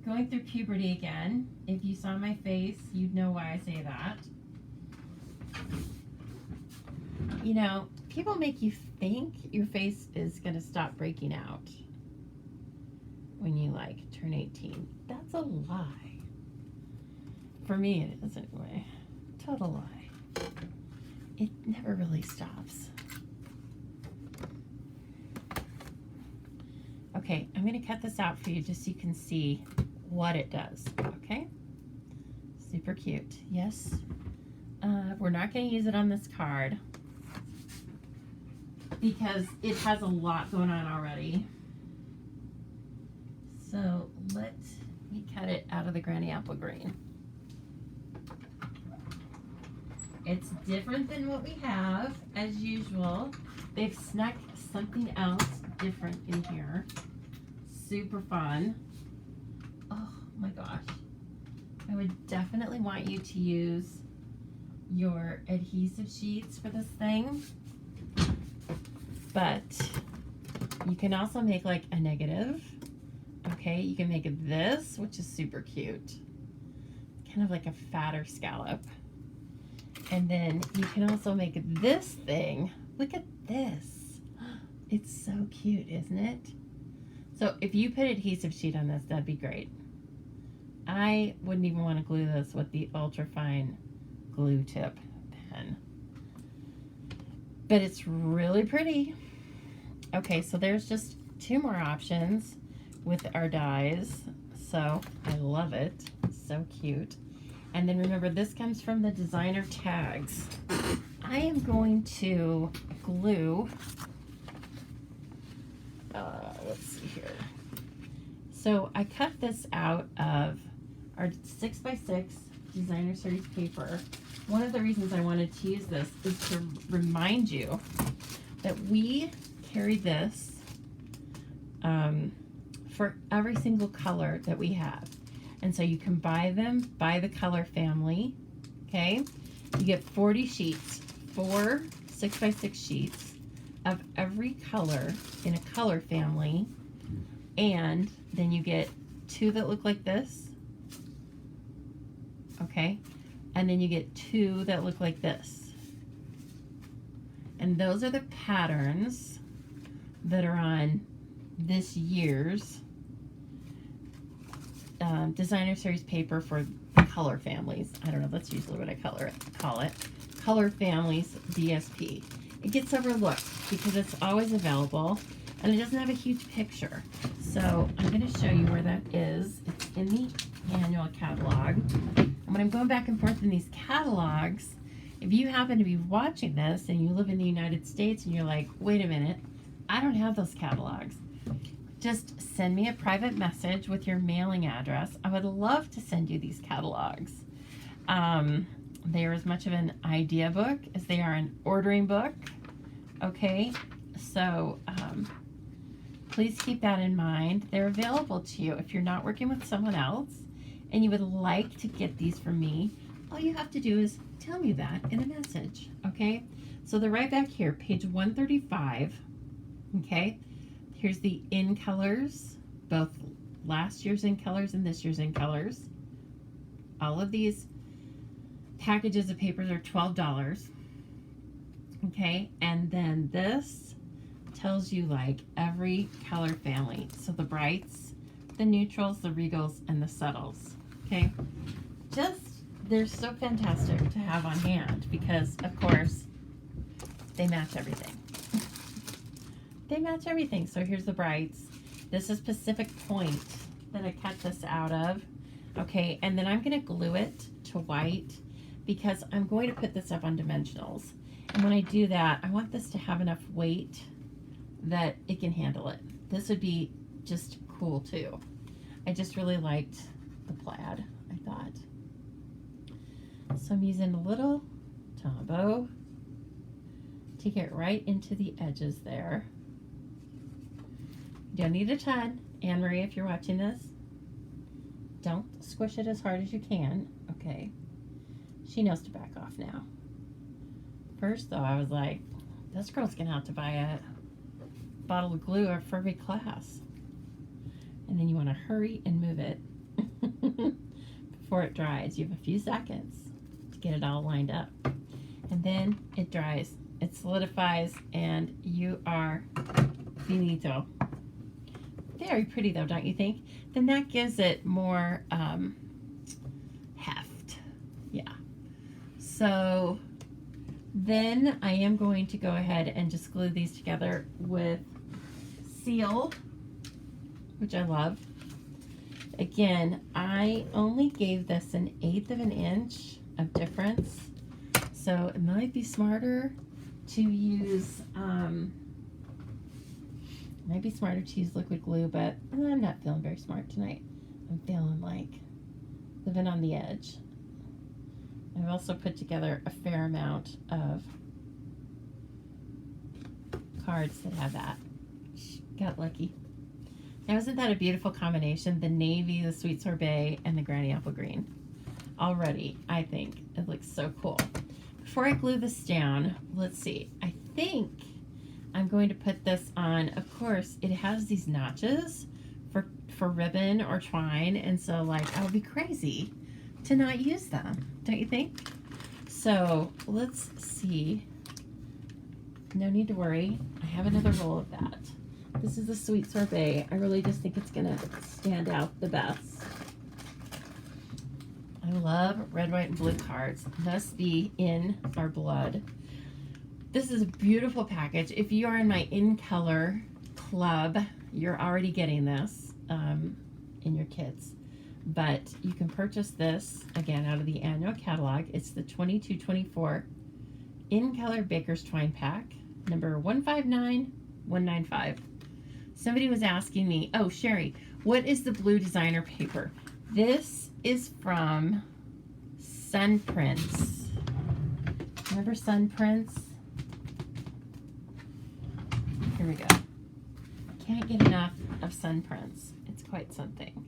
going through puberty again. If you saw my face, you'd know why I say that. You know, people make you think your face is going to stop breaking out when you like turn 18. That's a lie. For me, it is anyway. Total lie. It never really stops. Okay, I'm going to cut this out for you just so you can see what it does. Okay? Super cute. Yes. We're not going to use it on this card because it has a lot going on already. So let me cut it out of the Granny Apple Green. It's different than what we have, as usual. They've snuck something else different in here. Super fun. Oh my gosh. I would definitely want you to use your adhesive sheets for this thing. But you can also make like a negative. Okay, you can make this, which is super cute. Kind of like a fatter scallop. And then you can also make this thing. Look at this. It's so cute, isn't it? So if you put adhesive sheet on this, that'd be great. I wouldn't even want to glue this with the ultra fine glue tip pen. But it's really pretty. Okay, so there's just 2 more options with our dies. So I love it. So cute. And then remember, this comes from the designer tags. I am going to glue, let's see here. So I cut this out of our 6x6 designer series paper. One of the reasons I wanted to use this is to remind you that we carry this for every single color that we have. And so you can buy them by the color family, okay? You get 40 sheets, 4 6x6 sheets of every color in a color family, and then you get 2 that look like this, okay? And then you get 2 that look like this. And those are the patterns that are on this year's designer series paper for color families. I don't know, that's usually what I call it. Color families DSP. It gets overlooked because it's always available and it doesn't have a huge picture. So I'm going to show you where that is. It's in the annual catalog. And when I'm going back and forth in these catalogs, if you happen to be watching this and you live in the United States and you're like, wait a minute, I don't have those catalogs, just send me a private message with your mailing address. I would love to send you these catalogs. They are as much of an idea book as they are an ordering book. Okay, so please keep that in mind. They're available to you if you're not working with someone else and you would like to get these from me. All you have to do is tell me that in a message. Okay, so they're right back here, page 135. Okay. Here's the in colors, both last year's in colors and this year's in colors. All of these packages of papers are $12. Okay, and then this tells you like every color family. So the brights, the neutrals, the regals, and the subtles. Okay, they're so fantastic to have on hand because, of course, they match everything. They match everything. So here's the brights. This is Pacific Point that I cut this out of. Okay, and then I'm going to glue it to white because I'm going to put this up on dimensionals. And when I do that, I want this to have enough weight that it can handle it. This would be just cool too. I just really liked the plaid, I thought. So I'm using a little Tombow to get right into the edges there. You don't need a ton. Anne-Marie, if you're watching this, don't squish it as hard as you can. Okay. She knows to back off now. First, though, I was like, this girl's going to have to buy a bottle of glue for every class. And then you want to hurry and move it before it dries. You have a few seconds to get it all lined up. And then it dries. It solidifies, and you are finito. Very pretty, though, don't you think? Then that gives it more heft. Yeah. So then I am going to go ahead and just glue these together with Seal, which I love. Again, I only gave this 1/8 of an inch of difference, so it might be smarter to use liquid glue, but I'm not feeling very smart tonight. I'm feeling like living on the edge. I've also put together a fair amount of cards that have that. Got lucky. Now, isn't that a beautiful combination? The navy, the sweet sorbet, and the granny apple green. Already, I think it looks so cool. Before I glue this down, let's see. I think I'm going to put this on. Of course, it has these notches for ribbon or twine, and so like I would be crazy to not use them, don't you think? So let's see. No need to worry. I have another roll of that. This is the sweet sorbet. I really just think it's gonna stand out the best. I love red, white, and blue cards. Must be in our blood. This is a beautiful package. If you are in my In Color club, you're already getting this in your kits. But you can purchase this, again, out of the annual catalog. It's the 2224 In Color Baker's Twine Pack, number 159195. Somebody was asking me, oh, Sherry, what is the blue designer paper? This is from Sun Prints. Remember Sun Prints? Here we go. Can't get enough of Sun Prints. It's quite something.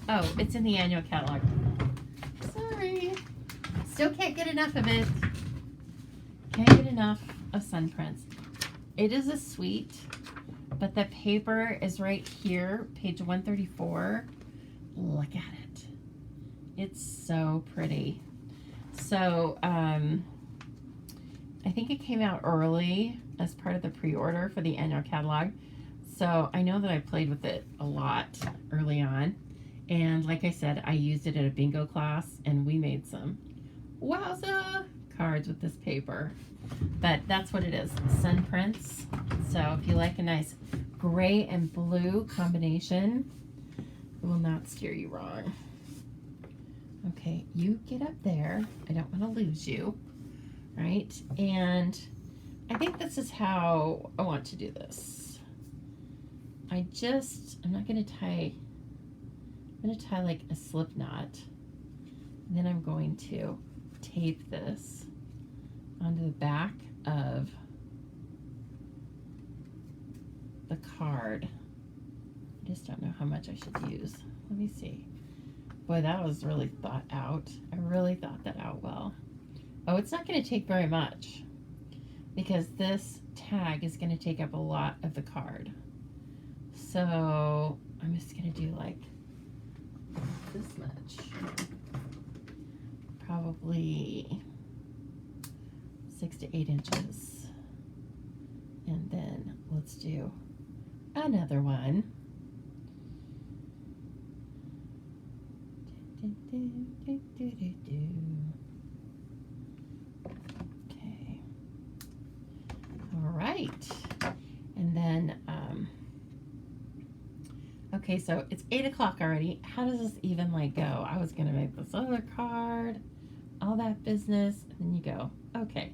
Oh, it's in the annual catalog. Sorry. Still can't get enough of it. Can't get enough of Sun Prints. It is a suite, but the paper is right here, page 134. Look at it. It's so pretty. So, I think it came out early as part of the pre-order for the annual catalog. So I know that I played with it a lot early on. And like I said, I used it at a bingo class, and we made some wowza cards with this paper. But that's what it is, Sun Prints. So if you like a nice gray and blue combination, it will not steer you wrong. Okay, you get up there. I don't want to lose you, right? And I think this is how I want to do this. I'm not going to tie, I'm going to tie like a slip knot. And then I'm going to tape this onto the back of the card. I just don't know how much I should use. Let me see. Boy, that was really thought out. I really thought that out well. Oh, it's not going to take very much because this tag is going to take up a lot of the card. So I'm just going to do like this much. Probably 6 to 8 inches. And then let's do another one. Okay. All right. And then, Okay, so it's 8 o'clock already. How does this even like go? I was gonna make this other card, all that business, and then you go, okay.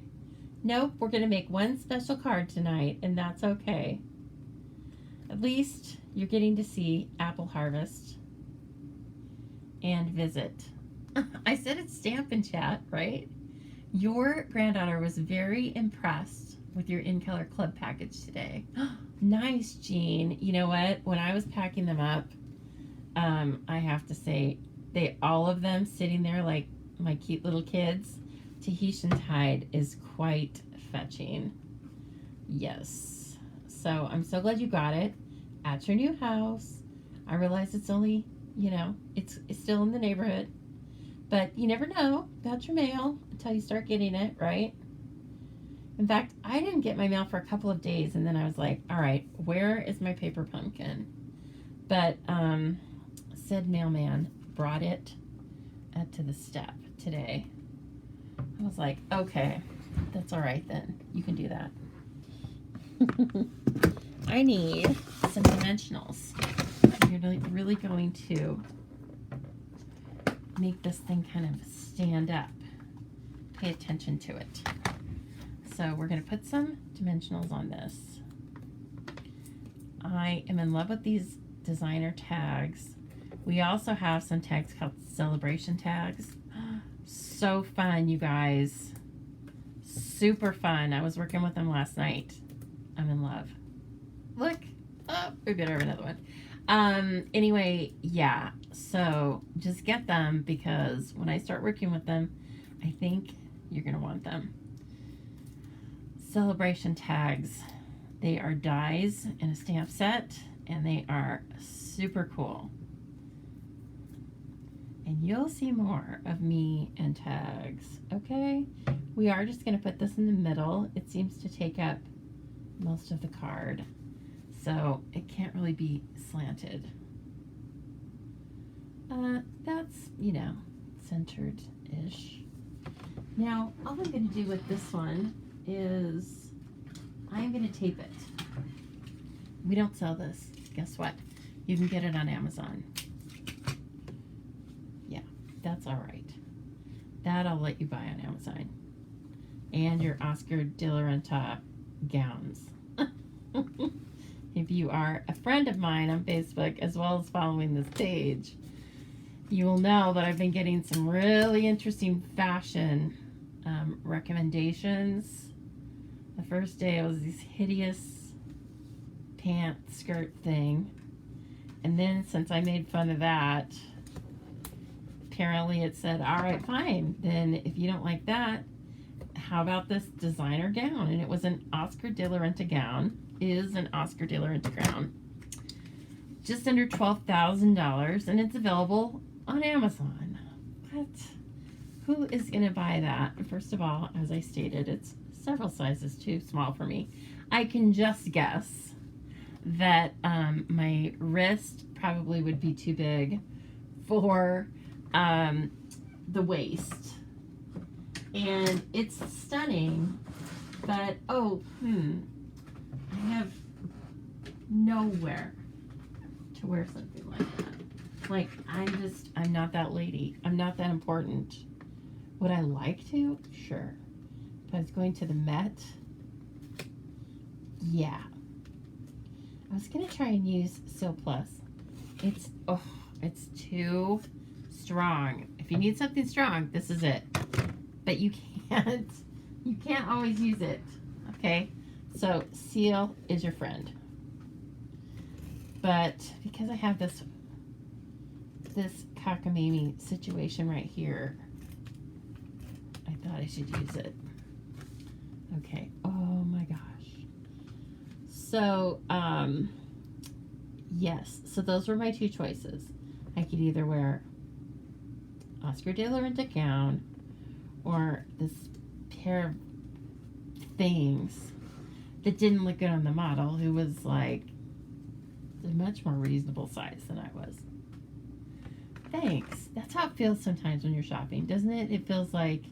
Nope, we're gonna make one special card tonight, and that's okay. At least you're getting to see Apple Harvest and visit. I said it's Stampin' Chat, right? Your granddaughter was very impressed with your In Color Club package today. Nice, Jean. You know what? When I was packing them up, I have to say, all of them sitting there like my cute little kids. Tahitian Tide is quite fetching. Yes. So I'm so glad you got it at your new house. I realize it's only, it's still in the neighborhood. But you never know about your mail until you start getting it, right? In fact, I didn't get my mail for a couple of days, and then I was like, all right, where is my paper pumpkin? But said mailman brought it to the step today. I was like, okay, that's all right then. You can do that. I need some dimensionals. You're really going to make this thing kind of stand up. Pay attention to it. So we're going to put some dimensionals on this. I am in love with these designer tags. We also have some tags called celebration tags. So fun, you guys. Super fun. I was working with them last night. I'm in love. Look. Oh, we better have another one. Anyway, yeah. So just get them, because when I start working with them, I think you're going to want them. Celebration tags. They are dies in a stamp set, and they are super cool. And you'll see more of me and tags, okay? We are just going to put this in the middle. It seems to take up most of the card, so it can't really be slanted. That's, centered-ish. Now, all I'm going to do with this one is I'm going to tape it. We don't sell this. Guess what? You can get it on Amazon. Yeah, that's all right. That I'll let you buy on Amazon. And your Oscar de la Renta gowns. If you are a friend of mine on Facebook, as well as following this page, you will know that I've been getting some really interesting fashion recommendations. The first day it was this hideous pant skirt thing, and then since I made fun of that, apparently it said, all right, fine, then if you don't like that, how about this designer gown? And it was an Oscar de la Renta gown. Is an Oscar de la Renta gown, just under $12,000, and it's available on Amazon. What? Who is gonna buy that? First of all, as I stated, it's several sizes too small for me. I can just guess that my wrist probably would be too big for the waist, and it's stunning, but I have nowhere to wear something like that. Like, I'm not that lady. I'm not that important. Would I like to? Sure. If I was going to the Met, yeah. I was going to try and use Sil Plus. It's too strong. If you need something strong, this is it. But you can't always use it. Okay? So Seal is your friend. But because I have this cockamamie situation right here, I thought I should use it. Okay. Oh my gosh. So, yes. So those were my two choices. I could either wear Oscar de la Renta gown or this pair of things that didn't look good on the model, who was like a much more reasonable size than I was. Thanks. That's how it feels sometimes when you're shopping, doesn't it? It feels like,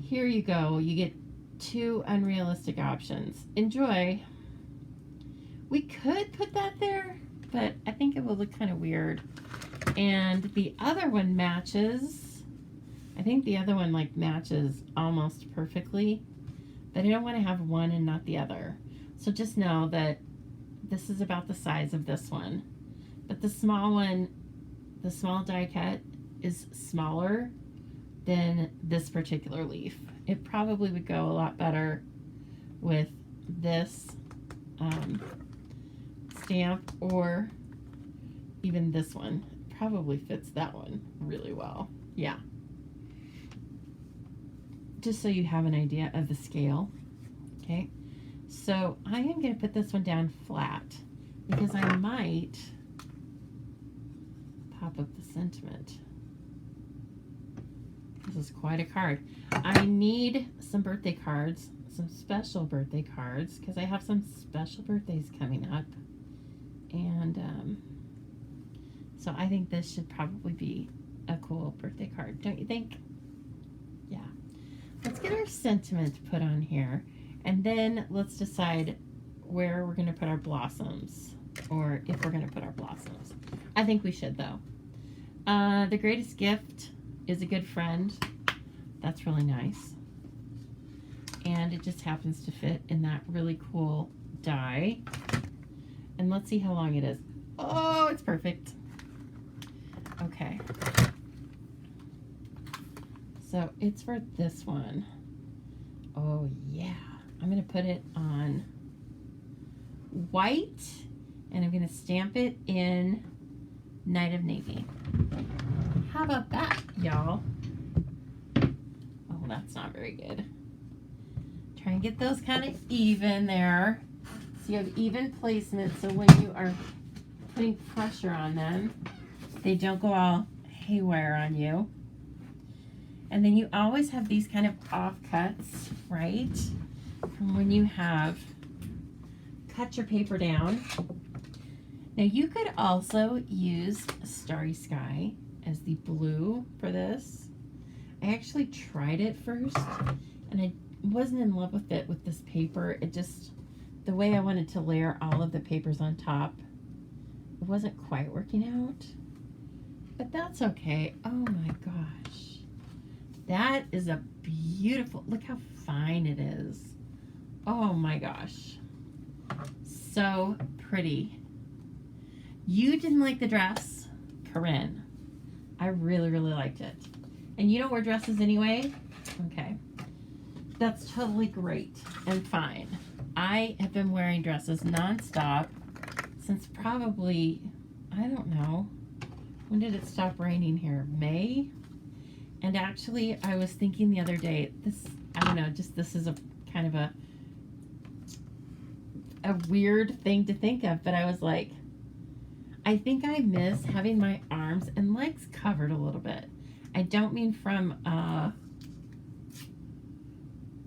here you go. You get two unrealistic options. Enjoy. We could put that there, but I think it will look kind of weird. And the other one matches. I think the other one like matches almost perfectly, but I don't want to have one and not the other. So just know that this is about the size of this one, but the small one, the small die cut is smaller than this particular leaf. It probably would go a lot better with this stamp, or even this one. Probably fits that one really well. Yeah. Just so you have an idea of the scale. Okay. So I am going to put this one down flat because I might pop up the sentiment. This is quite a card. I need some birthday cards, some special birthday cards, because I have some special birthdays coming up. And so I think this should probably be a cool birthday card, don't you think? Yeah. Let's get our sentiment put on here, and then let's decide where we're going to put our blossoms, or if we're going to put our blossoms. I think we should, though. The greatest gift is a good friend. That's really nice. And it just happens to fit in that really cool die. And let's see how long it is. Oh, it's perfect. Okay. So it's for this one. Oh yeah. I'm going to put it on white, and I'm going to stamp it in Night of Navy. How about that, y'all? Oh, that's not very good. Try and get those kind of even there. So you have even placement, so when you are putting pressure on them, they don't go all haywire on you. And then you always have these kind of offcuts, right? From when you have cut your paper down. Now you could also use Starry Sky as the blue for this. I actually tried it first, and I wasn't in love with it with this paper. It just, the way I wanted to layer all of the papers on top, it wasn't quite working out. But that's okay. Oh my gosh. That is a beautiful, look how fine it is. Oh my gosh. So pretty. You didn't like the dress, Corinne. I really, really liked it. And you don't wear dresses anyway? Okay. That's totally great and fine. I have been wearing dresses nonstop since probably, I don't know, when did it stop raining here? May? And actually, I was thinking the other day, this, I don't know, just this is a kind of a weird thing to think of, but I was like, I think I miss having my arms and legs covered a little bit. I don't mean from,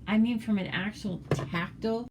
I mean from an actual tactile